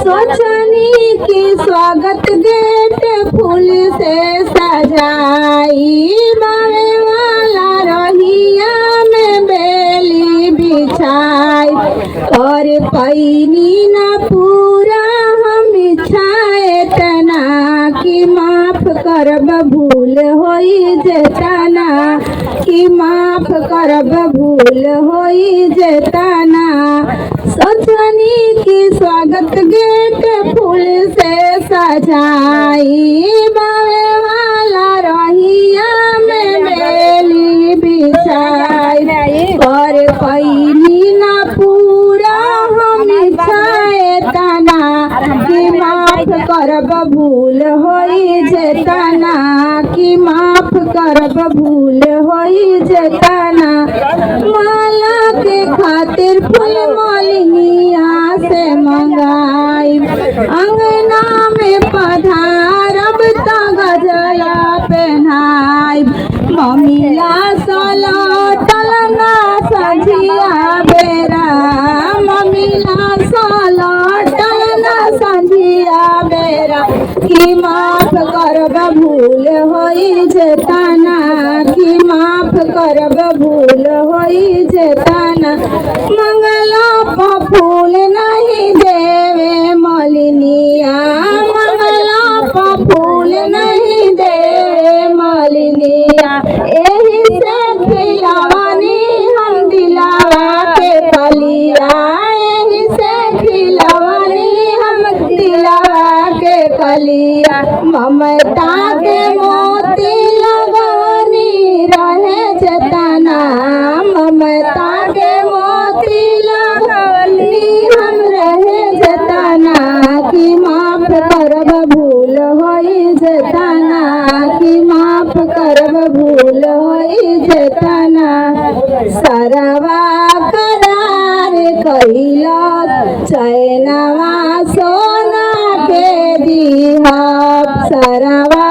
सोचनी की स्वागत गेट फूल से सजाई, बावे वाला रहिया में बेली बिछाई, और पैनी ना पूरा हम इच्छाए तना कि माफ करब भूल होई जेतना, कि माफ करब भूल होई जेतना। सोचनी की स्वागत गेट फूल से सजाई, बावे वाला रहिया में बेली बिछाई, और पैनी ना पूरा हम इच्छाए तना कि माफ करब भूल होई जेतना, कि माफ करब भूल होई जेतना। माला के खातिर फूल मालिनिया से मंगाई, अंगना में पधारब त गजला पहनाई, मम्मीला सलटल ना संझिया बेरा, मम्मीला सलटल ना संझिया बेरा, कि माफ करब भूल होई जेतना, कि माफ करब भूल होई जेतना। मंगला प फूल नहीं देवे मलिनिया, मंगला प फूल नहीं देवे मलिनिया, एही से खिलवानी हम दिलावा के पलिया, एही से खिलवानी हम दिलावा के कलिया। ममता के मोती लगनी रहे जेतना, ममता के मोती लगनी हम रहे जेतना, कि माफ करब भूल होई जेतना, कि माफ करब भूल होई जेतना। सरवा करार कइलक चैनवा सोना के दिहब, सरवा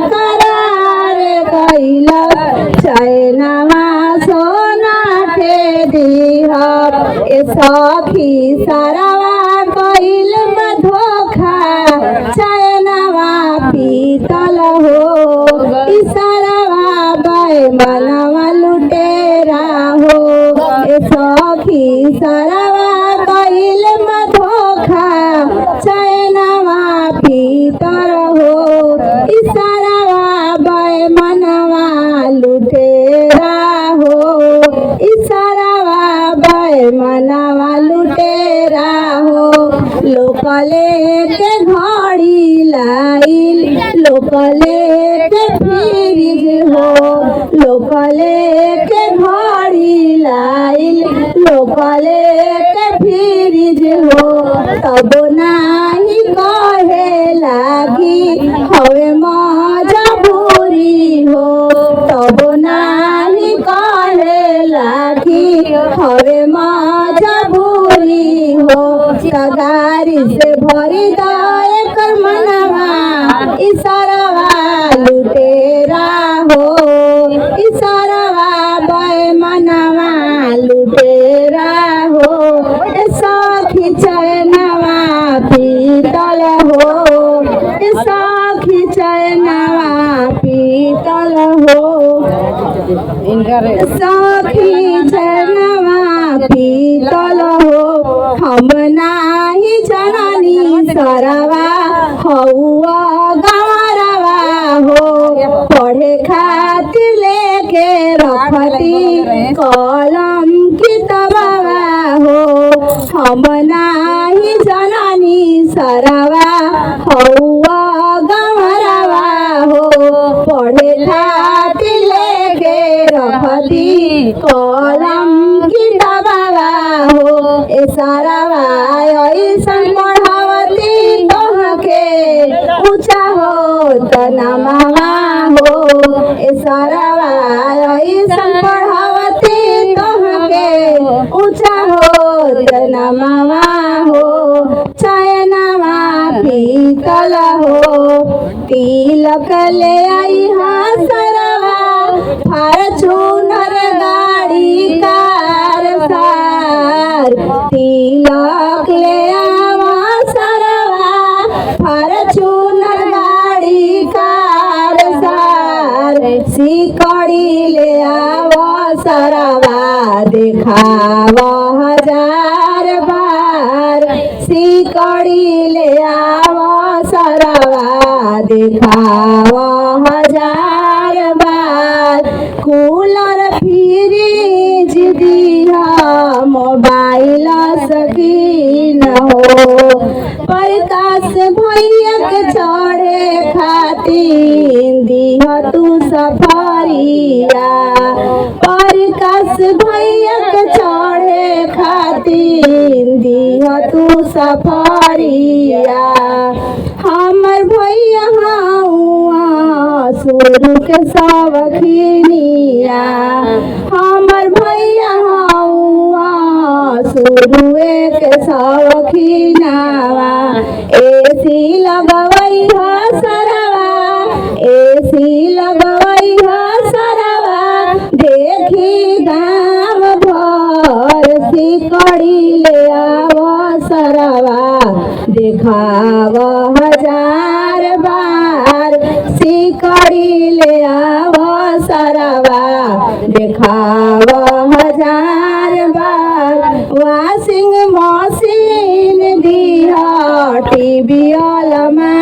करार कइलक चैनवा सोना के दिहब। ए सखी सरवा कइल धोखा चैनवा पीतल हो, ई सरवा बैमनवा लुटेरा हो। ए सखी सरवा कइल धोखा चैनवा पीतल हो, ई सरवा बैमनवा लुटेरा हो, ई सरवा बैमनवा लुटेरा हो। लोकले के घड़ी लाइल, लोकले के फ्रिज हो, लोकले के घड़ी लाइल, लोकले के फ्रिज हो, तब नाही कहे लागी हवे मजबूरी हो, तब नाही कहे लागी हवे मजबूरी हो। गाड़ी से भरी दाए कर मनवा, ई सरवा लुटेरा हो, ई सरवा बैमनवा लुटेरा हो। ए सखी चैनवा पीतल हो, ए सखी चैनवा पीतल हो, सखी चैनवा पीतल हो। हम नाही जननी सरवा हौआ गंवरवा हो, पढ़े खातिर लेके रखती कलम किताबवा हो। हम नाही जननी सरवा हौआ गंवरवा हो, पढ़े खातिर लेके रखती कलम किताबवा हो। ए सरवा ऐसन पढ़ावती तोहके ऊँचा हो तनमवा हो, ए सरवा ऐसन पढ़ावती तोहके ऊँचा हो तनमवा हो। चैनवा पीतल हो, तिलक ले आई हा सरवा, फॉर्च्यूनर गाड़ी कार सार, तिलक ले आवा सरवा सिकड़ी ले आव सरवा देखाव हजार बार सिकड़ी ले आव सरवा देखाव हजार बार कूलर फ्रिज दिया मोबाइल सकीन हो प्रकाश भैया के चढ़े खातिर दिह तू सफरिया प्रकाश भैया के चढ़े खातिर दिह तू सफरिया हमर भैया हुआ शुरू के सवखिनिया हमर भैया हुआ शुरुए के सवखिनावा एसी लगवई ह सरवा एसी लगवई ह सरवा देखी गाँव भर सिकड़ी ले आव सरवा देखाव हजार बार सिकड़ी ले आव सरवा देखाव हजार बार वाशिंग मशीन दिया टीवी अलमा